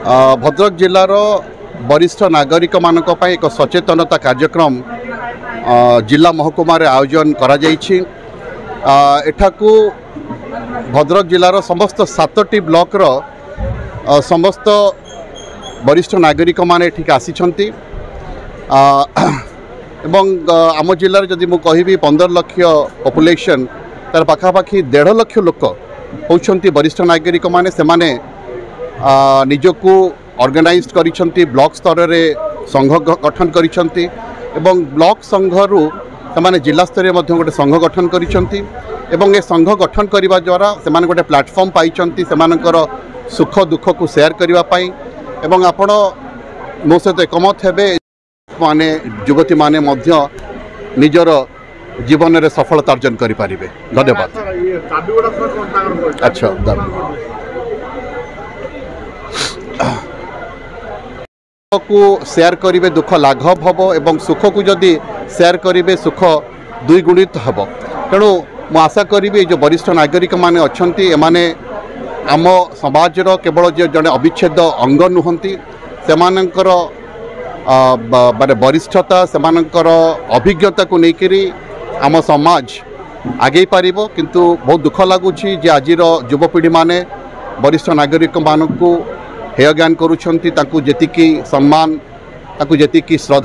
भद्रक जिलार वरिष्ठ नागरिक मानक पई एक सचेतनता कार्यक्रम जिला महकुमा आयोजन करा जायछि। एठाकू भद्रक जिलार समस्त 7टी ब्लॉक रो समस्त वरिष्ठ नागरिक माने ठीक आसीछंती। एवं आम जिलार जदि मु कहिबी 15 लाख पॉपुलेशन तार पाखापाखि 1.5 लाख लोक होउछंती वरिष्ठ नागरिक माने। से माने निजको ऑर्गेनाइज करिछंती, ब्लॉक स्तर रे संघ गठन करिछंती एवं ब्लॉक संघरु से जिला स्तर में गोटे संघ गठन करिछंती एवं ए संघ गठन करने द्वारा से गोटे प्लेटफॉर्म पाइछंती सेमानकर सुख दुख को शेयर करबा पई। एवं आपण मो सहित एकमत हेबे माने युवती माने मध्य निजर जीवन में सफलता अर्जन करि पारिबे। धन्यवाद। अच्छा को शेयर करेंगे दुख लाघव हम एवं सुख को जदि शेयर करेंगे सुख द्विगुणित हम। तेणु मु आशा करी जो वरिष्ठ नागरिक माने अच्छी एमाने आम समाज केवल जो जड़े अविच्छेद अंग नुहंती से माने वरिष्ठता से अभिज्ञता को लेकर आम समाज आगे पारिबो। किंतु बहुत दुख लगुच आज युवपीढ़ी माने वरिष्ठ नागरिक मानक हेय ज्ञान करुछंती, ताकू जेतिकी सम्मान ताकू जेतिकी श्रद्धा